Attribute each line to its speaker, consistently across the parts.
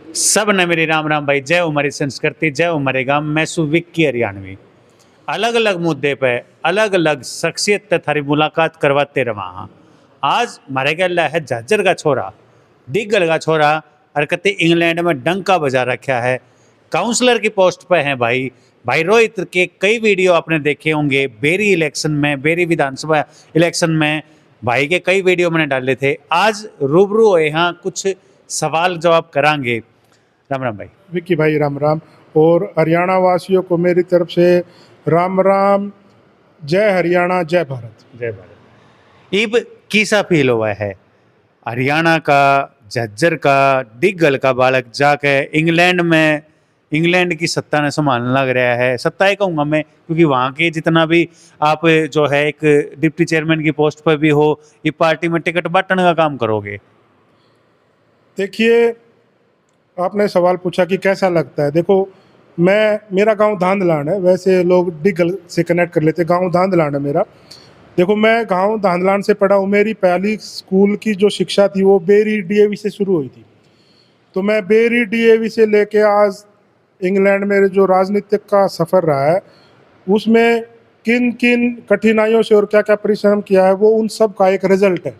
Speaker 1: सब ने मेरी राम राम भाई। जय हो हमारी संस्कृति, जय हो हमारे गांव। मैं विक्की हरियाणवी। अलग अलग मुद्दे पे अलग अलग शख्सियत ते थारी मुलाकात करवाते रहा हाँ। आज हमारे गल है झाज्जर का छोरा, डिगल का छोरा, और कते इंग्लैंड में डंका बजा रखा है। काउंसलर की पोस्ट पे है भाई। भाई रोहित के कई वीडियो आपने देखे होंगे, बेरी इलेक्शन में, बेरी विधानसभा इलेक्शन में भाई के कई वीडियो मैंने डाले थे। आज रूबरू हुए यहाँ, कुछ सवाल जवाब करांगे। राम राम भाई।
Speaker 2: विक्की भाई राम राम। और हरियाणा वासियों को मेरी तरफ से राम राम। जय हरियाणा, जय भारत।
Speaker 1: जय भारत। इब किसा फील हुआ है हरियाणा का, झज्जर का, डिगल का बालक जाके इंग्लैंड में, इंग्लैंड की सत्ता ने संभालने लग रहा है। सत्ता ही कहूँगा मैं, क्योंकि वहाँ के जितना भी आप जो है एक डिप्टी चेयरमैन की पोस्ट पर भी हो, ये पार्टी में टिकट बांटने का काम करोगे।
Speaker 2: देखिए, आपने सवाल पूछा कि कैसा लगता है। देखो, मेरा गांव धांधलान है, वैसे लोग डिगल से कनेक्ट कर लेते। गांव धांधलान है मेरा। देखो, मैं गांव धांधलान से पढ़ा हूँ। मेरी पहली स्कूल की जो शिक्षा थी वो बेरी डीएवी से शुरू हुई थी। तो मैं बेरी डीएवी से लेके आज इंग्लैंड में जो राजनीतिक का सफ़र रहा है, उसमें किन किन कठिनाइयों से और क्या क्या परिश्रम किया है, वो उन सब का एक रिजल्ट है।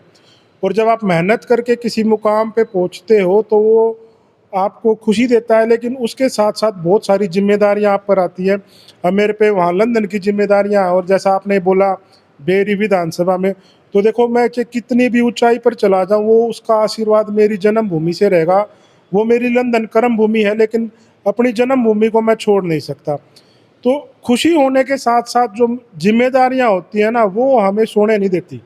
Speaker 2: और जब आप मेहनत करके किसी मुकाम पे पहुंचते हो तो वो आपको खुशी देता है, लेकिन उसके साथ साथ बहुत सारी जिम्मेदारियां आप पर आती हैं। अब मेरे पे वहाँ लंदन की जिम्मेदारियां हैं, और जैसा आपने बोला बेरी विधानसभा में, तो देखो, मैं कितनी भी ऊंचाई पर चला जाऊं, वो उसका आशीर्वाद मेरी जन्मभूमि से रहेगा। वो मेरी लंदन कर्म भूमि है, लेकिन अपनी जन्मभूमि को मैं छोड़ नहीं सकता। तो खुशी होने के साथ साथ जो जिम्मेदारियां होती हैं ना, वो हमें सोने नहीं देती।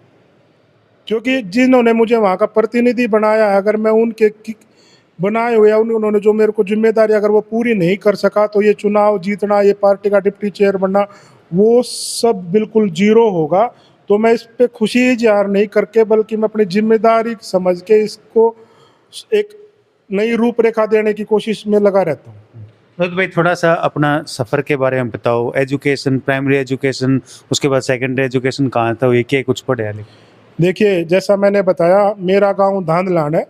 Speaker 2: क्योंकि जिन्होंने मुझे वहाँ का प्रतिनिधि बनाया है, अगर मैं उनके बनाए हुए उन्होंने जो मेरे को जिम्मेदारी अगर वो पूरी नहीं कर सका, तो ये चुनाव जीतना, ये पार्टी का डिप्टी चेयर बनना, वो सब बिल्कुल जीरो होगा। तो मैं इस पे खुशी इजहार नहीं करके, बल्कि मैं अपनी जिम्मेदारी समझ के इसको एक नई रूपरेखा देने की कोशिश में लगा रहता हूँ।
Speaker 1: रोहित भाई, थोड़ा सा अपना सफ़र के बारे में बताओ। एजुकेशन, प्राइमरी एजुकेशन, उसके बाद सेकेंडरी एजुकेशन कहाँ था, ये क्या कुछ पढ़े है?
Speaker 2: देखिए, जैसा मैंने बताया, मेरा गांव धांधलान है।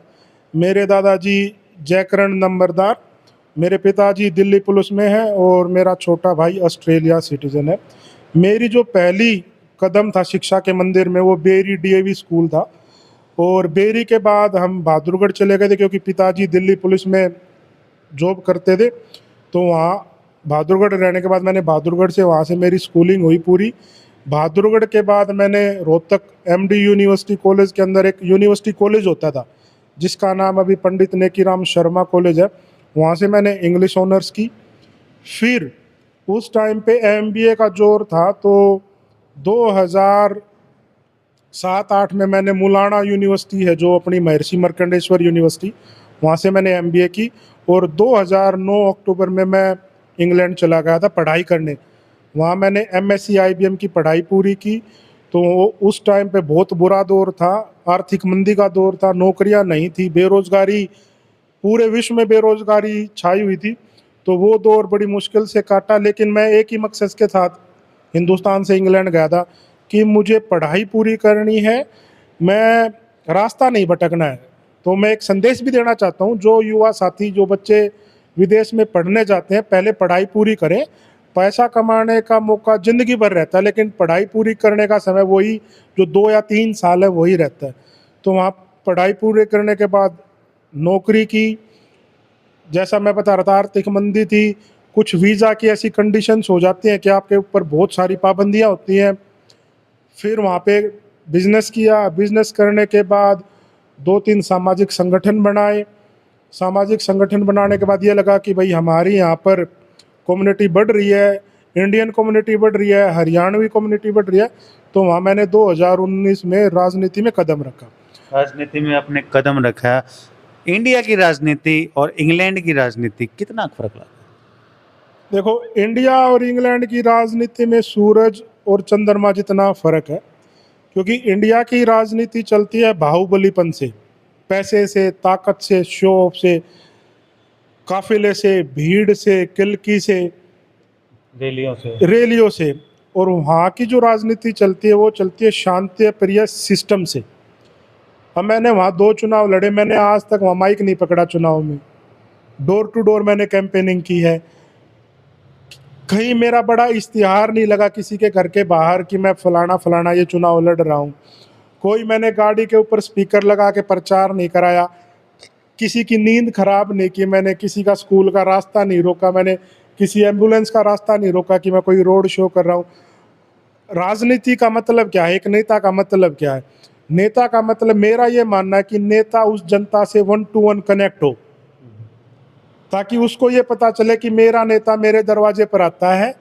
Speaker 2: मेरे दादाजी जयकरण नंबरदार, मेरे पिताजी दिल्ली पुलिस में हैं, और मेरा छोटा भाई ऑस्ट्रेलिया सिटीजन है। मेरी जो पहली कदम था शिक्षा के मंदिर में, वो बेरी डीएवी स्कूल था। और बेरी के बाद हम बहादुरगढ़ चले गए थे, क्योंकि पिताजी दिल्ली पुलिस में जॉब करते थे। तो वहाँ बहादुरगढ़ रहने के बाद मैंने बहादुरगढ़ से, वहाँ से मेरी स्कूलिंग हुई पूरी। बहादुरगढ़ के बाद मैंने रोहतक एमडी यूनिवर्सिटी कॉलेज के अंदर एक यूनिवर्सिटी कॉलेज होता था, जिसका नाम अभी पंडित नेकीराम शर्मा कॉलेज है, वहाँ से मैंने इंग्लिश ऑनर्स की। फिर उस टाइम पे एमबीए का जोर था, तो 2007-8 में मैंने मुलाना यूनिवर्सिटी है, जो अपनी महर्षि मर्कंडेश्वर यूनिवर्सिटी, वहाँ से मैंने एमबीए की। और 2009 अक्टूबर में मैं इंग्लैंड चला गया था पढ़ाई करने। वहाँ मैंने एमएससी आईबीएम की पढ़ाई पूरी की। तो उस टाइम पे बहुत बुरा दौर था, आर्थिक मंदी का दौर था, नौकरियां नहीं थी, बेरोजगारी, पूरे विश्व में बेरोजगारी छाई हुई थी। तो वो दौर बड़ी मुश्किल से काटा, लेकिन मैं एक ही मकसद के साथ हिंदुस्तान से इंग्लैंड गया था कि मुझे पढ़ाई पूरी करनी है, मैं रास्ता नहीं भटकना है। तो मैं एक संदेश भी देना चाहता हूँ, जो युवा साथी, जो बच्चे विदेश में पढ़ने जाते हैं, पहले पढ़ाई पूरी करें। पैसा कमाने का मौका ज़िंदगी भर रहता है, लेकिन पढ़ाई पूरी करने का समय वही जो 2 या 3 साल है, वही रहता है। तो वहाँ पढ़ाई पूरी करने के बाद नौकरी की। जैसा मैं बता रहा था, आर्थिक मंदी थी, कुछ वीज़ा की ऐसी कंडीशंस हो जाती हैं कि आपके ऊपर बहुत सारी पाबंदियाँ होती हैं। फिर वहाँ पे बिज़नेस किया। बिज़नेस करने के बाद 2-3 सामाजिक संगठन बनाए। सामाजिक संगठन बनाने के बाद ये लगा कि भाई हमारी यहाँ पर कम्युनिटी बढ़ रही है, इंडियन कम्युनिटी बढ़ रही है, हरियाणवी कम्युनिटी बढ़ रही है। तो वहाँ मैंने 2019 में राजनीति में कदम रखा।
Speaker 1: राजनीति में अपने कदम रखा। इंडिया की राजनीति और इंग्लैंड की राजनीति कितना फर्क लगा?
Speaker 2: देखो, इंडिया और इंग्लैंड की राजनीति में सूरज और चंद्रमा जितना फर्क है। क्योंकि इंडिया की राजनीति चलती है बाहुबलीपन से, पैसे से, ताकत से, शो ऑफ से, काफिले से, भीड़ से, किलकी से, रैलियों से। और वहाँ की जो राजनीति चलती है, वो चलती है शांति प्रिय सिस्टम से। अब मैंने वहाँ 2 चुनाव लड़े, मैंने आज तक वहाँ माइक नहीं पकड़ा चुनाव में। डोर टू डोर मैंने कैंपेनिंग की है। कहीं मेरा बड़ा इश्तिहार नहीं लगा किसी के घर के बाहर कि मैं फलाना फलाना ये चुनाव लड़ रहा हूँ। कोई मैंने गाड़ी के ऊपर स्पीकर लगा के प्रचार नहीं कराया, किसी की नींद खराब नहीं की मैंने, किसी का स्कूल का रास्ता नहीं रोका मैंने, किसी एम्बुलेंस का रास्ता नहीं रोका कि मैं कोई रोड शो कर रहा हूँ। राजनीति का मतलब क्या है, एक नेता का मतलब क्या है? नेता का मतलब मेरा ये मानना है कि नेता उस जनता से 1 to 1 कनेक्ट हो, ताकि उसको ये पता चले कि मेरा नेता मेरे दरवाजे पर आता है,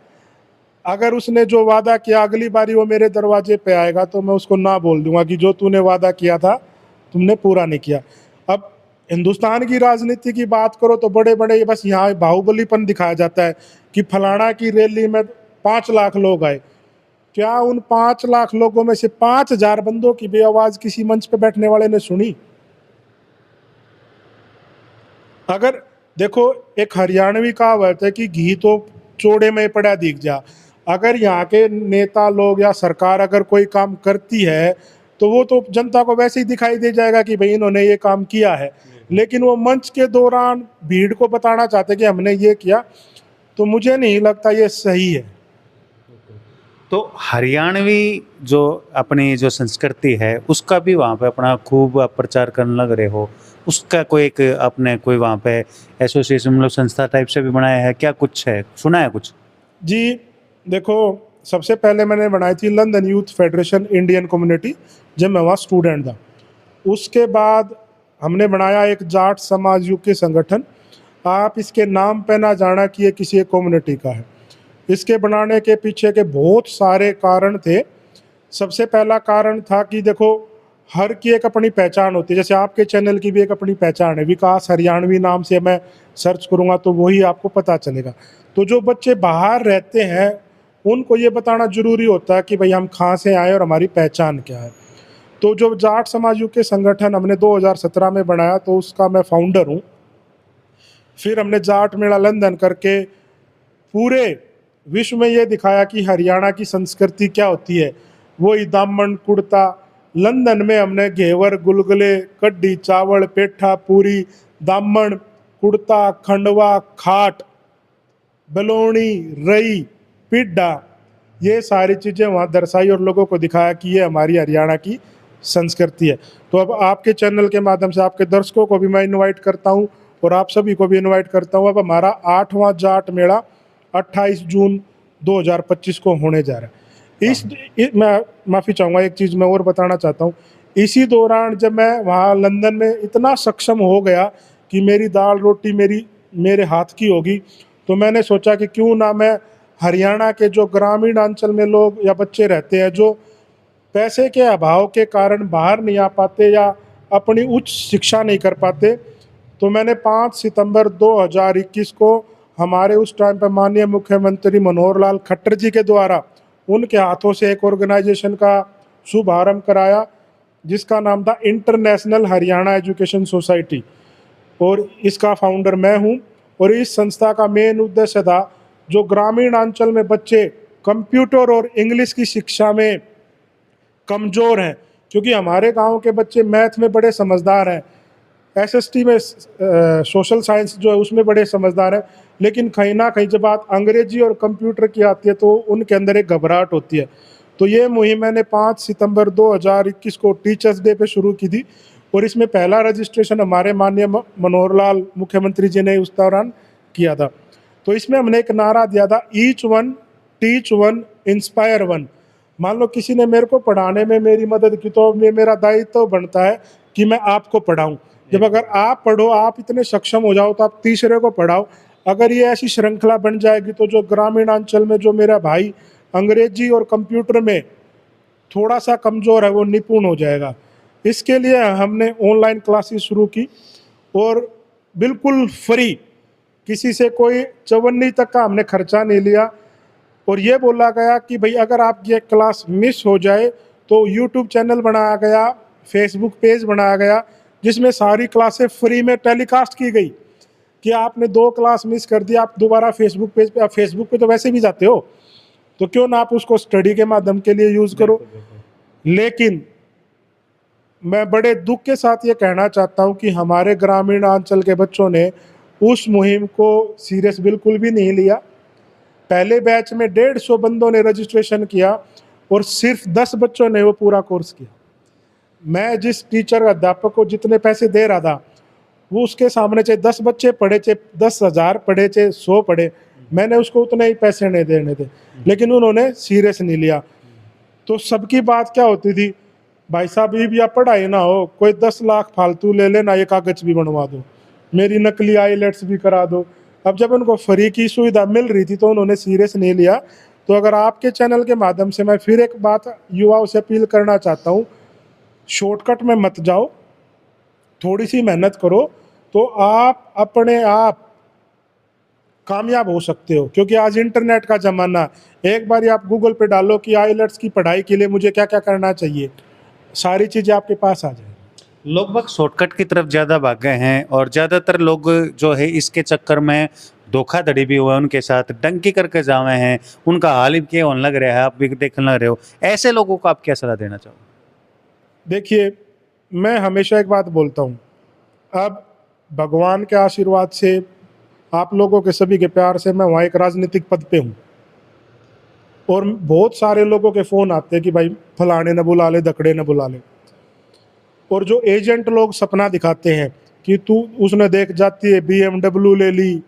Speaker 2: अगर उसने जो वादा किया अगली बारी वो मेरे दरवाजे पे आएगा तो मैं उसको ना बोल दूंगा कि जो तूने वादा किया था तुमने पूरा नहीं किया। अब हिंदुस्तान की राजनीति की बात करो तो बड़े बड़े बस यहाँ बाहुबलीपन दिखाया जाता है कि फलाना की रैली में 5 लाख लोग आए। क्या उन 5 लाख लोगों में से 5,000 बंदों की भी आवाज किसी मंच पे बैठने वाले ने सुनी? अगर देखो, एक हरियाणवी कहावत है कि घी तो चोड़े में पड़ा दिख जा। अगर यहाँ के नेता लोग या सरकार अगर कोई काम करती है तो वो तो जनता को वैसे ही दिखाई दे जाएगा कि भाई इन्होंने ये काम किया है, लेकिन वो मंच के दौरान भीड़ को बताना चाहते कि हमने ये किया, तो मुझे नहीं लगता ये सही है।
Speaker 1: तो हरियाणवी जो अपनी जो संस्कृति है उसका भी वहाँ पे अपना खूब आप प्रचार करने लग रहे हो, उसका कोई एक आपने कोई वहाँ पे एसोसिएशन मतलब संस्था टाइप से भी बनाया है क्या, कुछ है, सुना है कुछ?
Speaker 2: जी देखो, सबसे पहले मैंने बनाई थी London youth federation Indian community, जब मैं वहाँ स्टूडेंट था। उसके बाद हमने बनाया एक जाट समाज यूके संगठन। आप इसके नाम पे ना जाना कि ये किसी एक कम्युनिटी का है। इसके बनाने के पीछे के बहुत सारे कारण थे। सबसे पहला कारण था कि देखो, हर की एक अपनी पहचान होती है, जैसे आपके चैनल की भी एक अपनी पहचान है, विकास हरियाणवी नाम से मैं सर्च करूँगा तो वही आपको पता चलेगा। तो जो बच्चे बाहर रहते हैं उनको ये बताना ज़रूरी होता है कि भाई हम कहाँ से आए और हमारी पहचान क्या है। तो जो जाट समाज के संगठन हमने 2017 में बनाया तो उसका मैं फाउंडर हूँ। फिर हमने जाट मेला लंदन करके पूरे विश्व में ये दिखाया कि हरियाणा की संस्कृति क्या होती है। वो ही दामन कुर्ता, लंदन में हमने घेवर गुलगुले कड्डी चावल पेठा पूरी दामन कुर्ता खंडवा खाट बलौनी रई पिड्डा, ये सारी चीज़ें वहाँ दर्शाई और लोगों को दिखाया कि ये हमारी हरियाणा की संस्कृति है। तो अब आपके चैनल के माध्यम से आपके दर्शकों को भी मैं इनवाइट करता हूँ और आप सभी को भी इनवाइट करता हूँ। अब हमारा 8वां जाट मेला 28 जून 2025 को होने जा रहा है। मैं माफ़ी चाहूँगा, एक चीज़ मैं और बताना चाहता हूँ। इसी दौरान जब मैं वहाँ लंदन में इतना सक्षम हो गया कि मेरी दाल रोटी मेरे हाथ की होगी, तो मैंने सोचा कि क्यों ना मैं हरियाणा के जो ग्रामीण अंचल में लोग या बच्चे रहते हैं जो पैसे के अभाव के कारण बाहर नहीं आ पाते या अपनी उच्च शिक्षा नहीं कर पाते, तो मैंने 5 सितंबर 2021 को हमारे उस टाइम पर माननीय मुख्यमंत्री मनोहर लाल खट्टर जी के द्वारा उनके हाथों से एक ऑर्गेनाइजेशन का शुभारंभ कराया जिसका नाम था इंटरनेशनल हरियाणा एजुकेशन सोसाइटी, और इसका फाउंडर मैं हूँ। और इस संस्था का मेन उद्देश्य था जो ग्रामीण अंचल में बच्चे कंप्यूटर और इंग्लिश की शिक्षा में कमज़ोर हैं, क्योंकि हमारे गांव के बच्चे मैथ में बड़े समझदार हैं, एसएसटी में सोशल साइंस जो है उसमें बड़े समझदार हैं, लेकिन कहीं ना कहीं जब बात अंग्रेजी और कंप्यूटर की आती है तो उनके अंदर एक घबराहट होती है। तो ये मुहिम मैंने 5 सितंबर 2021 को टीचर्स डे पे शुरू की थी और इसमें पहला रजिस्ट्रेशन हमारे माननीय मनोहर लाल मुख्यमंत्री जी ने उस दौरान किया था। तो इसमें हमने एक नारा दिया था, each one teach one inspire one. मान लो किसी ने मेरे को पढ़ाने में मेरी मदद की तो मेरा दायित्व तो बनता है कि मैं आपको पढ़ाऊं। जब अगर आप पढ़ो, आप इतने सक्षम हो जाओ तो आप तीसरे को पढ़ाओ। अगर ये ऐसी श्रृंखला बन जाएगी तो जो ग्रामीण अंचल में जो मेरा भाई अंग्रेजी और कंप्यूटर में थोड़ा सा कमज़ोर है वो निपुण हो जाएगा। इसके लिए हमने ऑनलाइन क्लासेस शुरू की और बिल्कुल फ्री, किसी से कोई चवन्नी तक का हमने खर्चा नहीं लिया। और ये बोला गया कि भाई अगर आप ये क्लास मिस हो जाए तो यूट्यूब चैनल बनाया गया, फेसबुक पेज बनाया गया जिसमें सारी क्लासें फ्री में टेलीकास्ट की गई कि आपने 2 क्लास मिस कर दिया, आप दोबारा फेसबुक पेज पे, आप फेसबुक पे तो वैसे भी जाते हो तो क्यों ना आप उसको स्टडी के माध्यम के लिए यूज़ करो। लेकिन मैं बड़े दुख के साथ ये कहना चाहता हूँ कि हमारे ग्रामीण अंचल के बच्चों ने उस मुहिम को सीरियस बिल्कुल भी नहीं लिया। पहले बैच में 150 बंदों ने रजिस्ट्रेशन किया और सिर्फ 10 बच्चों ने वो पूरा कोर्स किया। मैं जिस टीचर अध्यापक को जितने पैसे दे रहा था, वो उसके सामने चाहे 10 बच्चे पढ़े, चाहे 10,000 पढ़े, चाहे 100 पढ़े, मैंने उसको उतने ही पैसे नहीं देने थे, लेकिन उन्होंने सीरियस नहीं लिया। तो सबकी बात क्या होती थी, भाई साहब ये भी आप पढ़ाई ना हो, कोई 10 लाख फालतू ले लेना, ये कागज भी बनवा दो, मेरी नकली आईलेट्स भी करा दो। अब जब उनको फ्री की सुविधा मिल रही थी तो उन्होंने सीरियस नहीं लिया। तो अगर आपके चैनल के माध्यम से मैं फिर एक बात युवाओं से अपील करना चाहता हूँ, शॉर्टकट में मत जाओ, थोड़ी सी मेहनत करो तो आप अपने आप कामयाब हो सकते हो। क्योंकि आज इंटरनेट का ज़माना, एक बार आप गूगल पे डालो कि आईलेट्स की पढ़ाई के लिए मुझे क्या क्या करना चाहिए, सारी चीज़ें आपके पास आ जाएंगी।
Speaker 1: लोग बाग शॉर्टकट की तरफ ज़्यादा भाग गए हैं और ज़्यादातर लोग जो है इसके चक्कर में धोखाधड़ी भी हुआ, उनके साथ डंकी करके जावे हैं, उनका हाल ही क्या होने लग रहा है, आप भी देखने लग रहे हो। ऐसे लोगों को आप क्या सलाह देना चाहोगे?
Speaker 2: देखिए, मैं हमेशा एक बात बोलता हूँ, अब भगवान के आशीर्वाद से, आप लोगों के सभी के प्यार से मैं वहाँ एक राजनीतिक पद पे हूँ और बहुत सारे लोगों के फ़ोन आते हैं कि भाई फलाने ने बुला ले, धकड़े ने बुला ले। और जो एजेंट लोग सपना दिखाते हैं कि तू, उसने देख जाती है BMW ले ली,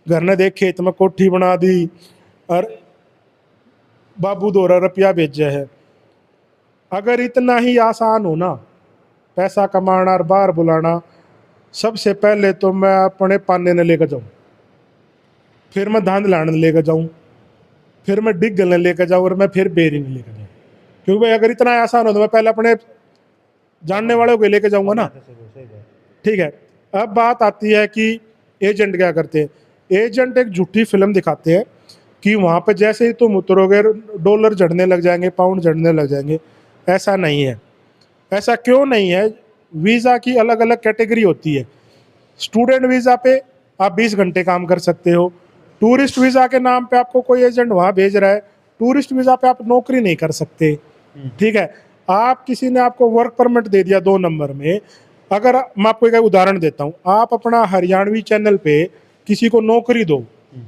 Speaker 2: घर ने देख खेत में कोठी बना दी और बाबू दोरा रुपया भेजा है। अगर इतना ही आसान हो ना पैसा कमाना और बाहर बुलाना, सबसे पहले तो मैं अपने पाने ने लेकर जाऊँ, फिर मैं धान लाने लेकर जाऊँ, फिर मैं डिगल लेकर जाऊँ और मैं फिर बेरिंग लेकर जाऊँ। क्योंकि भाई अगर इतना आसान हो तो मैं पहले अपने जानने वालों को लेकर जाऊँगा ना। ठीक है, अब बात आती है कि एजेंट क्या करते हैं। एजेंट एक झूठी फिल्म दिखाते हैं कि वहाँ पे जैसे ही तुम उतरोगे डॉलर झड़ने लग जाएंगे, पाउंड झड़ने लग जाएंगे। ऐसा नहीं है। ऐसा क्यों नहीं है? वीज़ा की अलग अलग कैटेगरी होती है। स्टूडेंट वीज़ा पे आप 20 घंटे काम कर सकते हो। टूरिस्ट वीज़ा के नाम पे आपको कोई एजेंट वहाँ भेज रहा है, टूरिस्ट वीज़ा पे आप नौकरी नहीं कर सकते। ठीक है, आप किसी ने आपको वर्क परमिट दे दिया 2 नंबर में, अगर मैं आपको एक उदाहरण देता हूँ, आप अपना हरियाणवी चैनल पे किसी को नौकरी दो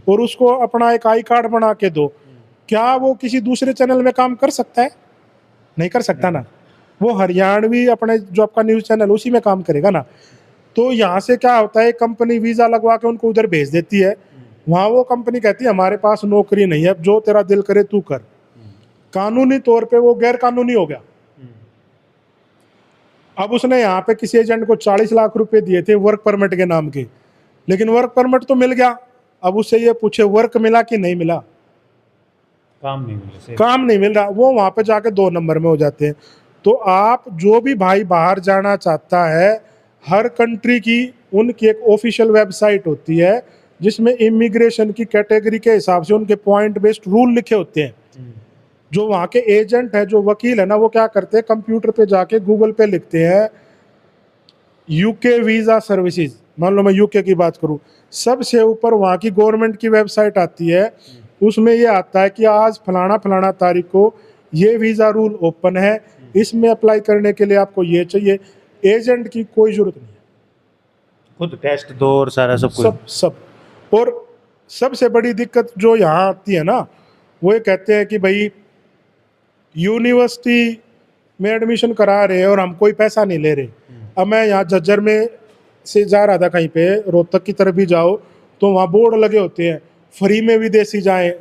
Speaker 2: और उसको अपना एक आई कार्ड बना के दो, क्या वो किसी दूसरे चैनल में काम कर सकता है? नहीं कर सकता ना। वो हरियाणवी अपने जो आपका न्यूज़ चैनल उसी में काम करेगा ना। तो यहाँ से क्या होता है, कंपनी वीज़ा लगवा के उनको उधर भेज देती है, वहाँ वो कंपनी कहती है हमारे पास नौकरी नहीं है, जो तेरा दिल करे तू कर। कानूनी तौर पे वो गैर कानूनी हो गया। अब उसने यहाँ पे किसी एजेंट को 40 लाख रुपए दिए थे वर्क परमिट के नाम के, लेकिन वर्क परमिट तो मिल गया। अब उससे ये पूछे वर्क मिला कि नहीं मिला?
Speaker 1: काम नहीं मिले,
Speaker 2: काम नहीं मिल रहा, वो वहाँ पे जाके 2 नंबर में हो जाते हैं। तो आप जो भी भाई बाहर जाना चाहता है, हर कंट्री की उनकी एक ऑफिशियल वेबसाइट होती है जिसमें इमिग्रेशन की कैटेगरी के हिसाब से उनके पॉइंट बेस्ड रूल लिखे होते हैं। जो वहाँ के एजेंट है, जो वकील है ना, वो क्या करते हैं, कंप्यूटर पे जाके गूगल पे लिखते हैं यूके वीज़ा सर्विसेज। मान लो मैं यूके की बात करूँ, सबसे ऊपर वहाँ की गवर्नमेंट की वेबसाइट आती है, उसमें ये आता है कि आज फलाना फलाना तारीख को ये वीज़ा रूल ओपन है, इसमें अप्लाई करने के लिए आपको ये चाहिए। एजेंट की कोई ज़रूरत नहीं है,
Speaker 1: खुद टेस्ट दो और सारा सब कुछ।
Speaker 2: सब। और सबसे बड़ी दिक्कत जो यहाँ आती है ना, वो ये कहते हैं कि भाई यूनिवर्सिटी में एडमिशन करा रहे हैं और हम कोई पैसा नहीं ले रहे। अब मैं यहाँ झज्जर में से जा रहा था, कहीं पे रोहतक की तरफ भी जाओ तो वहाँ बोर्ड लगे होते हैं फ्री में विदेशी जाएं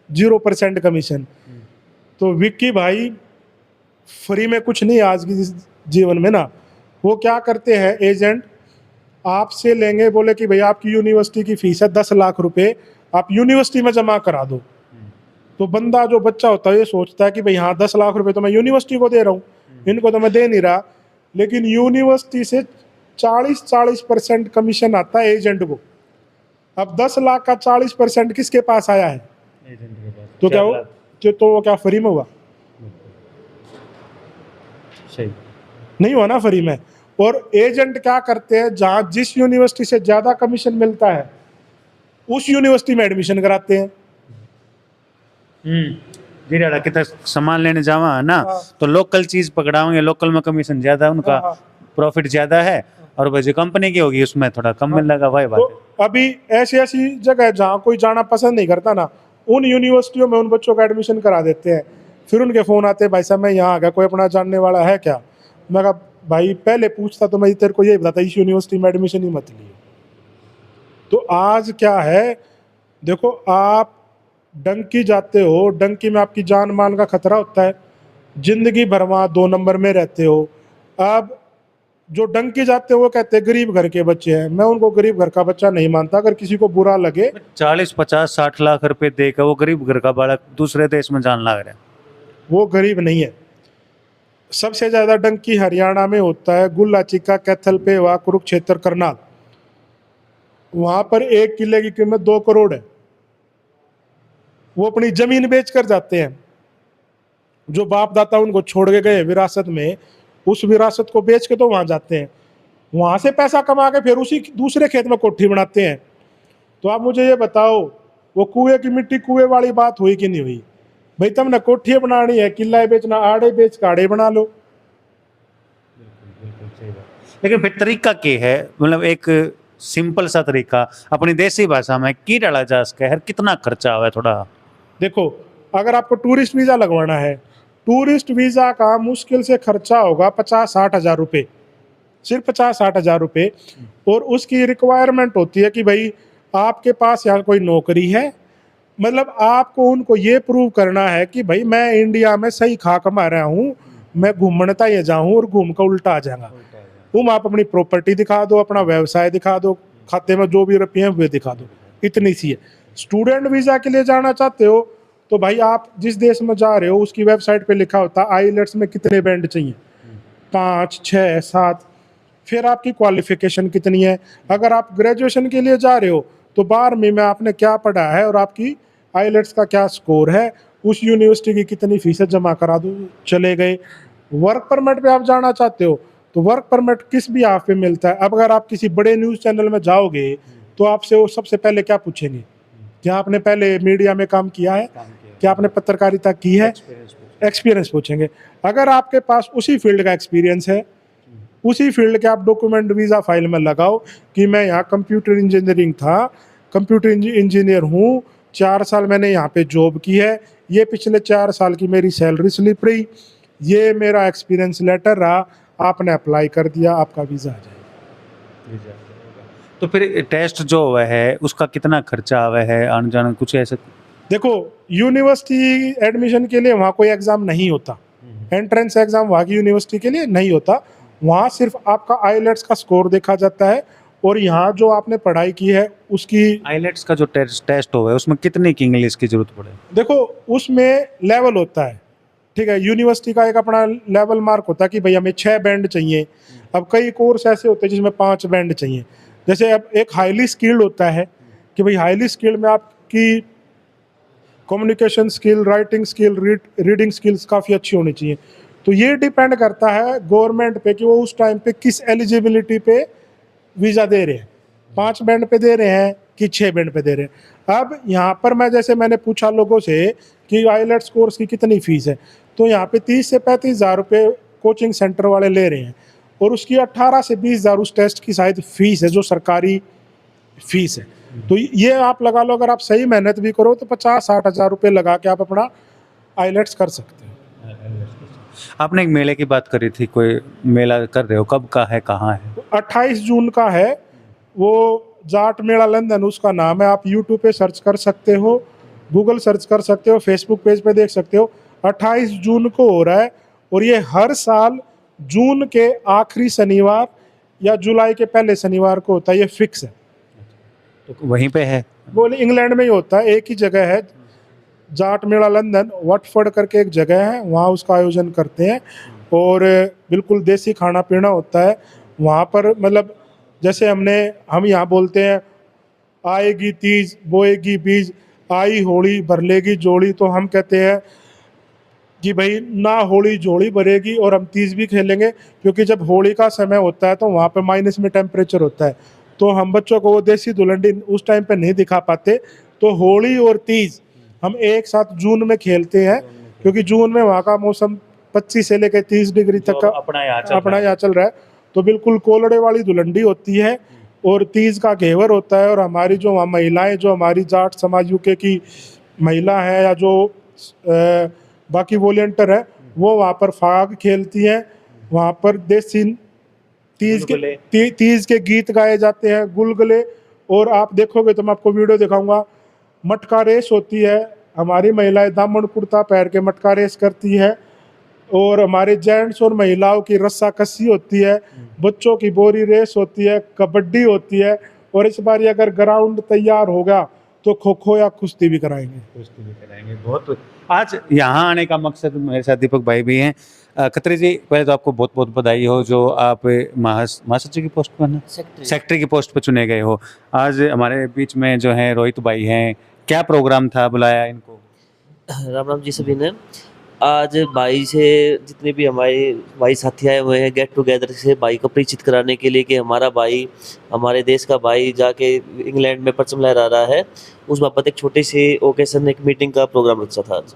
Speaker 2: 0% कमीशन। तो विक्की भाई फ्री में कुछ नहीं आज की जीवन में ना। वो क्या करते हैं, एजेंट आपसे लेंगे, बोले कि भैया आपकी यूनिवर्सिटी की फीस है 10 लाख रुपए, आप यूनिवर्सिटी में जमा करा दो। तो बंदा जो बच्चा होता है ये सोचता है कि भाई हाँ 10 लाख रुपए तो मैं यूनिवर्सिटी को दे रहा हूँ, इनको तो मैं दे नहीं रहा। लेकिन यूनिवर्सिटी से 40% कमीशन आता है एजेंट को। अब 10 लाख का 40% किसके पास आया है?
Speaker 1: एजेंट के पास।
Speaker 2: तो क्या वो वो क्या फ्री में हुआ?
Speaker 1: सही
Speaker 2: नहीं हुआ ना फ्री में। और एजेंट क्या करते हैं, जहाँ जिस यूनिवर्सिटी से ज़्यादा कमीशन मिलता है उस यूनिवर्सिटी में एडमिशन कराते हैं।
Speaker 1: जीरा कितना सामान लेने जावा ना,
Speaker 2: हाँ।
Speaker 1: तो लोकल चीज पकड़ाओगे, लोकल में कमीशन ज्यादा, उनका
Speaker 2: हाँ।
Speaker 1: प्रॉफिट ज्यादा है, और भाई जो कंपनी की होगी उसमें थोड़ा कम मिल लगा। भाई बात
Speaker 2: तो अभी ऐसी ऐसी जगह है जहाँ कोई जाना पसंद नहीं करता ना, उन यूनिवर्सिटियों में उन बच्चों का एडमिशन करा देते हैं। फिर उनके फ़ोन आते हैं, भाई साहब मैं यहाँ आ गया, कोई अपना जानने वाला है क्या? मैं कहा भाई पहले पूछता तो मैं तेरे को यही बताता, इस यूनिवर्सिटी में एडमिशन ही मत लिए। तो आज क्या है, देखो आप डंकी जाते हो, डंकी में आपकी जान मान का खतरा होता है, जिंदगी भर वहाँ 2 नंबर में रहते हो। अब जो डंकी जाते हो वो कहते हैं गरीब घर के बच्चे हैं, मैं उनको गरीब घर का बच्चा नहीं मानता। अगर किसी को बुरा लगे,
Speaker 1: 40 50 60 लाख रुपए देकर वो गरीब घर का बालक दूसरे देश में जान लग रहा है।
Speaker 2: वो गरीब नहीं है। सबसे ज़्यादा डंकी हरियाणा में होता है, गुल्ला चिक्का, कैथल पे व कुरुक्षेत्र, करनाल। वहाँ पर 1 किले की कीमत 2 करोड़ है। वो अपनी जमीन बेच कर जाते हैं, जो बाप दाता उनको छोड़ के गए विरासत में, उस विरासत को बेच के तो वहाँ जाते हैं, वहाँ से पैसा कमा के फिर उसी दूसरे खेत में कोठी बनाते हैं। तो आप मुझे ये बताओ, वो कुएं की मिट्टी कुएं वाली बात हुई कि नहीं हुई? भाई तुमने कोठी बनानी है, किला बेचना, आड़े बेच काड़े बना लो।
Speaker 1: लेकिन फिर तरीका क्या है, मतलब एक सिंपल सा तरीका अपनी देसी भाषा में की डाला जा सके, हर कितना खर्चा आवे थोड़ा?
Speaker 2: देखो, अगर आपको टूरिस्ट वीज़ा लगवाना है, टूरिस्ट वीज़ा का मुश्किल से खर्चा होगा 50-60 हज़ार रुपये, सिर्फ 50-60 हज़ार रुपये। और उसकी रिक्वायरमेंट होती है कि भाई आपके पास यहाँ कोई नौकरी है, मतलब आपको उनको ये प्रूव करना है कि भाई मैं इंडिया में सही खा कमा रहा हूँ, मैं घूमता ये जाऊँ और घूम कर उल्टा आ जाऊँगा। तुम आप अपनी प्रॉपर्टी दिखा दो, अपना व्यवसाय दिखा दो, खाते में जो भी रुपये हैं वे दिखा दो, इतनी सी है। स्टूडेंट वीज़ा के लिए जाना चाहते हो तो भाई आप जिस देश में जा रहे हो उसकी वेबसाइट पे लिखा होता है आईलेट्स में कितने बैंड चाहिए, 5 6 7, फिर आपकी क्वालिफिकेशन कितनी है। अगर आप ग्रेजुएशन के लिए जा रहे हो तो 12वीं में आपने क्या पढ़ा है और आपकी आईलेट्स का क्या स्कोर है, उस यूनिवर्सिटी की कितनी फीसें जमा करा दो, चले गए। वर्क परमिट पे आप जाना चाहते हो तो वर्क परमिट किस भी आप पे मिलता है। अब अगर आप किसी बड़े न्यूज़ चैनल में जाओगे तो आपसे वो सबसे पहले क्या पूछेंगे, क्या आपने पहले मीडिया में काम किया है, क्या आपने पत्रकारिता की है, एक्सपीरियंस पूछेंगे। अगर आपके पास उसी फील्ड का एक्सपीरियंस है, उसी फील्ड के आप डॉक्यूमेंट वीज़ा फाइल में लगाओ कि मैं यहाँ कंप्यूटर इंजीनियरिंग था, कंप्यूटर इंजीनियर हूँ, 4 साल मैंने यहाँ पे जॉब की है, ये पिछले 4 साल की मेरी सैलरी स्लिप रही, ये मेरा एक्सपीरियंस लेटर रहा, आपने अप्लाई कर दिया, आपका वीज़ा आ जाएगा।
Speaker 1: तो फिर टेस्ट जो हुआ है उसका कितना खर्चा आवा है, आने जाने कुछ ऐसे?
Speaker 2: देखो, यूनिवर्सिटी एडमिशन के लिए वहाँ कोई एग्ज़ाम नहीं होता, एंट्रेंस एग्ज़ाम वहाँ की यूनिवर्सिटी के लिए नहीं होता। वहाँ सिर्फ आपका आईलेट्स का स्कोर देखा जाता है और यहाँ जो आपने पढ़ाई की है उसकी।
Speaker 1: आईलेट्स का जो टेस्ट हुआ है उसमें कितनी की इंग्लिश की जरूरत पड़े?
Speaker 2: देखो, उसमें लेवल होता है, ठीक है, यूनिवर्सिटी का एक अपना लेवल मार्क होता है कि भाई हमें 6 बैंड चाहिए। अब कई कोर्स ऐसे होते हैं जिसमें 5 बैंड चाहिए। जैसे अब एक हाईली स्किल्ड होता है कि भाई हाईली स्किल्ड में आपकी communication skill, writing skill, reading skills काफ़ी अच्छी होनी चाहिए। तो ये डिपेंड करता है गवर्नमेंट पे कि वो उस टाइम पे किस एलिजिबिलिटी पे वीज़ा दे रहे हैं, 5 बैंड पे दे रहे हैं कि 6 बैंड पे दे रहे हैं। अब यहाँ पर मैंने पूछा लोगों से कि आईलेट्स कोर्स की कितनी फ़ीस है, तो यहाँ पे 30 से 35 हज़ार रुपये कोचिंग सेंटर वाले ले रहे हैं और उसकी 18 से 20 हज़ार उस टेस्ट की शायद फ़ीस है, जो सरकारी फ़ीस है। तो ये आप लगा लो, अगर आप सही मेहनत भी करो तो 50-60 हज़ार रुपये लगा के आप अपना आईलेट्स कर सकते हो।
Speaker 1: आपने एक मेले की बात करी थी, कोई मेला कर रहे हो, कब का है, कहाँ है?
Speaker 2: 28 जून का है, वो जाट मेला लंदन उसका नाम है। आप यूट्यूब पे सर्च कर सकते हो, गूगल सर्च कर सकते हो, फेसबुक पेज पे देख सकते हो। 28 जून को हो रहा है और ये हर साल जून के आखिरी शनिवार या जुलाई के पहले शनिवार को होता है, ये फिक्स है।
Speaker 1: तो वहीं पे है?
Speaker 2: बोले इंग्लैंड में ही होता है, एक ही जगह है, जाट मेला लंदन, वटफोर्ड करके एक जगह है, वहाँ उसका आयोजन करते हैं और बिल्कुल देसी खाना पीना होता है वहाँ पर। मतलब जैसे हम यहाँ बोलते हैं आएगी तीज बोएगी बीज, आई होली भर लेगी जोड़ी, तो हम कहते हैं कि भाई ना होली जोड़ी भरेगी और हम तीज भी खेलेंगे, क्योंकि जब होली का समय होता है तो वहाँ पे माइनस में टेम्परेचर होता है, तो हम बच्चों को वो देसी धुलंडी उस टाइम पे नहीं दिखा पाते। तो होली और तीज हम एक साथ जून में खेलते हैं, क्योंकि जून में वहाँ का मौसम 25 से लेकर 30 डिग्री तक का
Speaker 1: अपना यहाँ
Speaker 2: अपना यहाँ चल रहा है। तो बिल्कुल कोलड़े वाली धुलंडी होती है, और तीज का घेवर होता है, और हमारी जो वहाँ महिलाएं, जो हमारी जाट समाज यूके की महिला है या जो बाकी वॉलेंटियर है, वो वहाँ पर फाग खेलती हैं। वहाँ पर देसी
Speaker 1: गुलगुले।
Speaker 2: तीज के गीत गाए जाते हैं, गुलगुले। और आप देखोगे तो मैं आपको वीडियो दिखाऊंगा, मटका रेस होती है, हमारी महिलाएं दामन कुर्ता पहन के मटका रेस करती है, और हमारे जेंट्स और महिलाओं की रस्सा कस्सी होती है, बच्चों की बोरी रेस होती है, कबड्डी होती है, और इस बार अगर ग्राउंड तैयार होगा तो खो खो या कुश्ती भी कराएंगे।
Speaker 1: कुश्ती भी कराएंगे। बहुत आज यहाँ आने का मकसद, मेरे साथ दीपक भाई भी हैं। खत्री जी, पहले तो आपको बहुत बहुत बधाई हो जो आप महासचिव की पोस्ट पर ना, सेक्रेटरी की पोस्ट पर चुने गए हो। आज हमारे बीच में जो है रोहित भाई हैं, क्या प्रोग्राम था, बुलाया इनको?
Speaker 3: राम राम जी सभी ने। आज भाई से जितने भी हमारे भाई साथी आए हुए हैं गेट टुगेदर से भाई को परिचित कराने के लिए कि हमारा भाई, हमारे देश का भाई जाके इंग्लैंड में परचम लहरा रहा है, उस बाबत एक छोटी सी ओकेशन, एक मीटिंग का प्रोग्राम रखा था आज।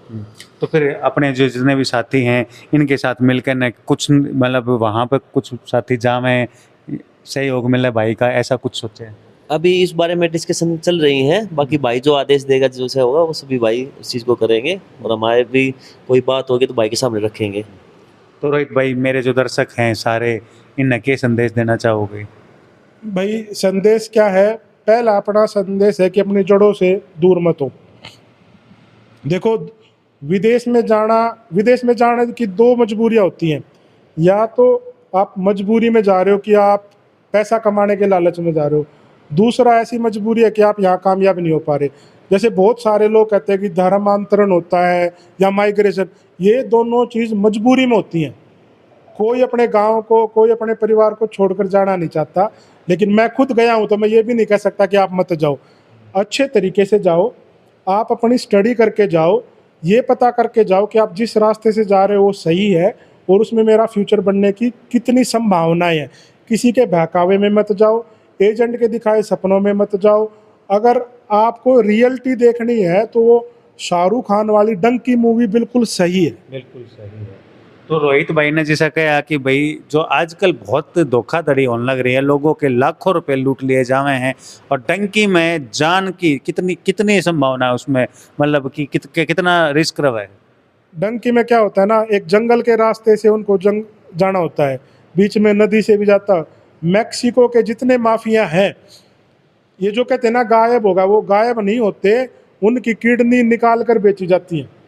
Speaker 1: तो फिर अपने जो जितने भी साथी हैं इनके साथ मिलकर न कुछ, मतलब वहाँ पर कुछ साथी जामें, सहयोग मिले भाई का, ऐसा कुछ सोचे?
Speaker 3: अभी इस बारे में डिस्कशन चल रही है, बाकी भाई जो आदेश देगा, जो से होगा वो सभी भाई उस चीज़ को करेंगे, और हमारे भी कोई बात होगी तो भाई के सामने रखेंगे।
Speaker 1: तो रोहित भाई, मेरे जो दर्शक हैं सारे, इन्हें क्या संदेश देना चाहोगे?
Speaker 2: भाई संदेश क्या है? पहला अपना संदेश है कि अपनी जड़ों से दूर मत हो। देखो, विदेश में जाने की दो मजबूरियां होती हैं। या तो आप मजबूरी में जा रहे हो कि आप पैसा कमाने के लालच में जा रहे हो, दूसरा ऐसी मजबूरी है कि आप यहाँ कामयाब नहीं हो पा रहे। जैसे बहुत सारे लोग कहते हैं कि धर्मांतरण होता है या माइग्रेशन, ये दोनों चीज़ मजबूरी में होती हैं। कोई अपने गांव को, कोई अपने परिवार को छोड़कर जाना नहीं चाहता, लेकिन मैं खुद गया हूं तो मैं ये भी नहीं कह सकता कि आप मत जाओ। अच्छे तरीके से जाओ, आप अपनी स्टडी करके जाओ, ये पता करके जाओ कि आप जिस रास्ते से जा रहे हो वो सही है और उसमें मेरा फ्यूचर बनने की कितनी संभावनाएं हैं। किसी के बहकावे में मत जाओ, एजेंट के दिखाए सपनों में मत जाओ। अगर आपको रियलिटी देखनी है तो वो शाहरुख खान वाली डंकी मूवी बिल्कुल सही है।
Speaker 1: बिल्कुल सही है। तो रोहित भाई ने जैसा कहा कि भाई जो आजकल बहुत धोखाधड़ी होने लग रही है, लोगों के लाखों रुपए लूट लिए जावे हैं, और टंकी में जान की कितनी संभावना है उसमें, मतलब कि कितना रिस्क रहा है।
Speaker 2: डंकी में क्या होता है ना, एक जंगल के रास्ते से उनको जाना होता है, बीच में नदी से भी जाता। मैक्सिको के जितने माफिया हैं, ये जो कहते हैं ना गायब होगा, वो गायब नहीं होते, उनकी किडनी निकाल कर बेची जाती है।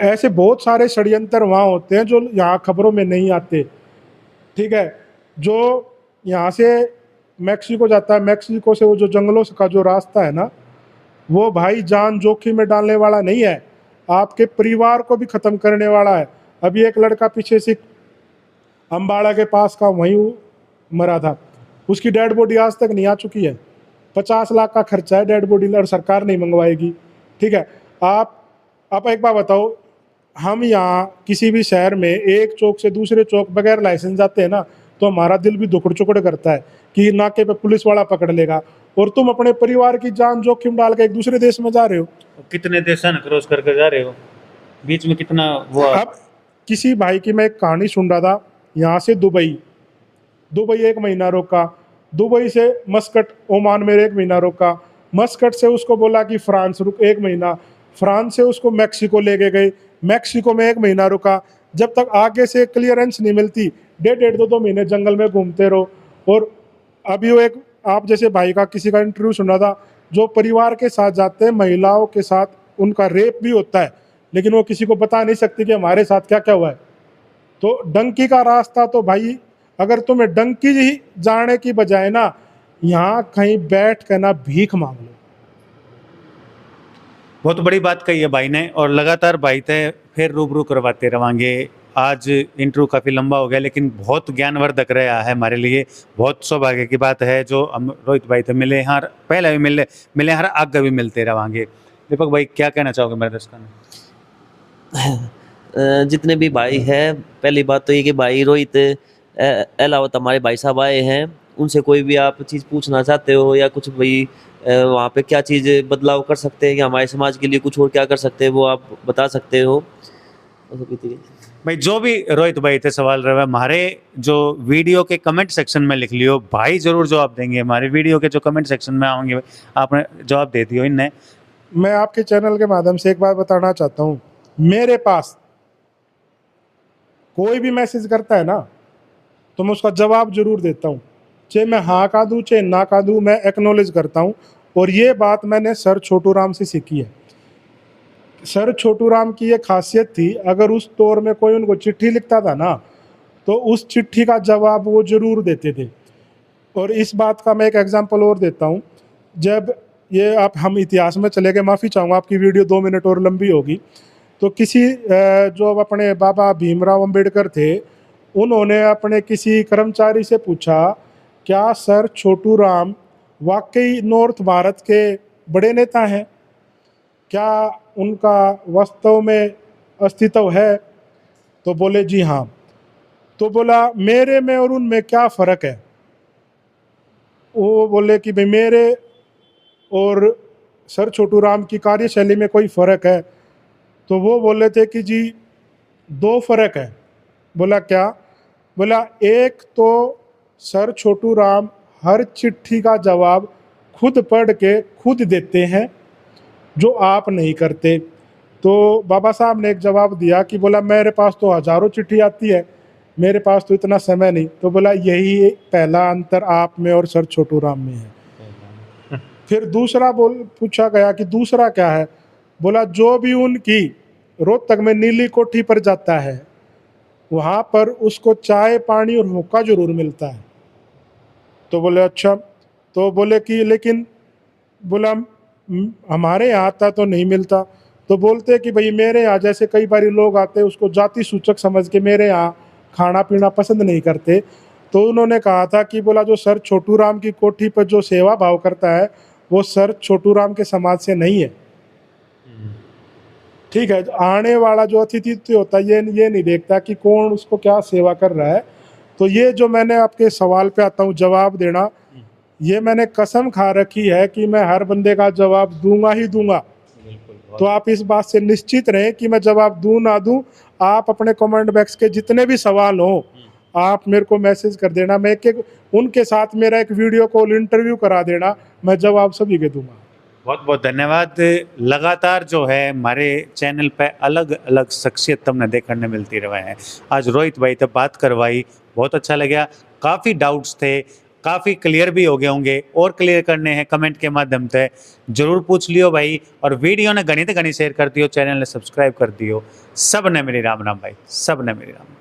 Speaker 2: ऐसे बहुत सारे षड्यंत्र वहाँ होते हैं जो यहाँ खबरों में नहीं आते। ठीक है, जो यहाँ से मैक्सिको जाता है, मैक्सिको से वो जो जंगलों का जो रास्ता है ना, वो भाई जान जोखिम में डालने वाला नहीं है, आपके परिवार को भी ख़त्म करने वाला है। अभी एक लड़का पीछे से अम्बाड़ा के पास का वहीं मरा था, उसकी डेड बॉडी आज तक नहीं आ चुकी है। 50 लाख का खर्चा है डेड बॉडी, और सरकार नहीं मंगवाएगी। ठीक है, आप एक बात बताओ, हम यहाँ किसी भी शहर में एक चौक से दूसरे चौक बगैर लाइसेंस जाते हैं ना, तो हमारा दिल भी दुखड़ चुकड़ करता है कि नाके पे पुलिस वाला पकड़ लेगा, और तुम अपने परिवार की जान जोखिम डाल के एक दूसरे देश में जा रहे हो।
Speaker 1: कितने देश क्रॉस करके जा रहे हो, बीच में कितना वो।
Speaker 2: अब किसी भाई की मैं एक कहानी सुन रहा था, यहाँ से दुबई 1 महीना रोका, दुबई से मस्कट ओमान में 1 महीना रोका, मस्कट से उसको बोला कि फ्रांस रुक 1 महीना, फ्रांस से उसको मैक्सिको लेके गए, मैक्सिको में 1 महीना रुका। जब तक आगे से क्लियरेंस नहीं मिलती, 1.5-2 महीने जंगल में घूमते रहो। और अभी वो एक आप जैसे भाई का किसी का इंटरव्यू सुना था, जो परिवार के साथ जाते हैं, महिलाओं के साथ उनका रेप भी होता है, लेकिन वो किसी को बता नहीं सकती कि हमारे साथ क्या क्या हुआ है। तो डंकी का रास्ता तो भाई, अगर तुम्हें डंकी ही जाने की बजाय ना यहाँ कहीं बैठ कर ना भीख मांग लो।
Speaker 1: बहुत बड़ी बात कही है भाई ने, और लगातार भाई थे फिर रूबरू करवाते रहेंगे। आज इंटरव्यू काफ़ी लंबा हो गया, लेकिन बहुत ज्ञानवर्धक रहा है हमारे लिए। बहुत सौभाग्य की बात है जो हम रोहित भाई थे मिले, हाँ पहले भी मिले हर आगे भी मिलते रहेंगे। दीपक भाई, क्या कहना चाहोगे मेरे दर्शकों में?
Speaker 3: जितने भी भाई हैं, पहली बात तो ये कि भाई रोहित अलावत हमारे भाई साहब आए हैं, उनसे कोई भी आप चीज़ पूछना चाहते हो या कुछ भाई वहाँ पे क्या चीज़ बदलाव कर सकते हैं या हमारे समाज के लिए कुछ और क्या कर सकते हैं, वो आप बता सकते हो।
Speaker 1: भाई जो भी रोहित भाई थे सवाल रहे हमारे जो वीडियो के कमेंट सेक्शन में लिख लियो, भाई जरूर जवाब देंगे। हमारे वीडियो के जो कमेंट सेक्शन में आएंगे आपने जवाब दे दियो इन्हें।
Speaker 2: मैं आपके चैनल के माध्यम से एक बात बताना चाहता हूँ, मेरे पास कोई भी मैसेज करता है ना तो मैं उसका जवाब जरूर देता हूँ, चाहे मैं हाँ का दूँ चाहे ना का दूँ, मैं एक्नॉलेज करता हूँ। और ये बात मैंने सर छोटू राम से सीखी है। सर छोटू राम की ये खासियत थी, अगर उस दौर में कोई उनको चिट्ठी लिखता था ना तो उस चिट्ठी का जवाब वो जरूर देते थे। और इस बात का मैं एक एग्जांपल और देता हूँ। जब ये आप हम इतिहास में चले गए, माफ़ी चाहूँगा आपकी वीडियो 2 मिनट और लंबी होगी। तो किसी जो अपने बाबा भीमराव अंबेडकर थे, उन्होंने अपने किसी कर्मचारी से पूछा, क्या सर छोटू राम वाकई नॉर्थ भारत के बड़े नेता हैं? क्या उनका वास्तव में अस्तित्व है? तो बोले जी हाँ। तो बोला मेरे में और उनमें क्या फ़र्क है? वो बोले कि भाई मेरे और सर छोटू राम की कार्यशैली में कोई फ़र्क है? तो वो बोले थे कि जी 2 फ़र्क है। बोला क्या? बोला एक तो सर छोटू राम हर चिट्ठी का जवाब खुद पढ़ के खुद देते हैं, जो आप नहीं करते। तो बाबा साहब ने एक जवाब दिया कि बोला मेरे पास तो हज़ारों चिट्ठी आती है, मेरे पास तो इतना समय नहीं। तो बोला यही पहला अंतर आप में और सर छोटू राम में है। फिर दूसरा पूछा गया कि दूसरा क्या है? बोला जो भी उनकी रोहतक में नीली कोठी पर जाता है वहाँ पर उसको चाय पानी और हुक्का जरूर मिलता है। तो बोले अच्छा। तो बोले कि लेकिन बोला हमारे यहाँ आता तो नहीं मिलता। तो बोलते कि भाई मेरे यहाँ जैसे कई बार लोग आते उसको जाति सूचक समझ के मेरे यहाँ खाना पीना पसंद नहीं करते। तो उन्होंने कहा था कि बोला जो सर छोटू राम की कोठी पर जो सेवा भाव करता है वो सर छोटू राम के समाज से नहीं है। ठीक है, आने वाला जो अतिथि होता है ये नहीं देखता कि कौन उसको क्या सेवा कर रहा है। तो ये जो मैंने आपके सवाल पे आता हूँ जवाब देना, ये मैंने कसम खा रखी है कि मैं हर बंदे का जवाब दूंगा ही दूंगा। तो आप इस बात से निश्चित रहें कि मैं जवाब दूं ना दूं, आप अपने कमेंट बॉक्स के जितने भी सवाल हों आप मेरे को मैसेज कर देना। मैं एक उनके साथ मेरा एक वीडियो कॉल इंटरव्यू करा देना, मैं जवाब सभी के दूंगा।
Speaker 1: बहुत बहुत धन्यवाद। लगातार जो है हमारे चैनल पे अलग अलग शख्सियत तुमने देखने मिलती रहे हैं। आज रोहित भाई तब बात करवाई, बहुत अच्छा लगा। काफ़ी डाउट्स थे, काफ़ी क्लियर भी हो गए होंगे और क्लियर करने हैं कमेंट के माध्यम से, जरूर पूछ लियो भाई। और वीडियो ने घनी से घनी शेयर कर दियो, चैनल ने सब्सक्राइब कर दियो। सब ने मेरी राम राम भाई, सब ने मेरी राम।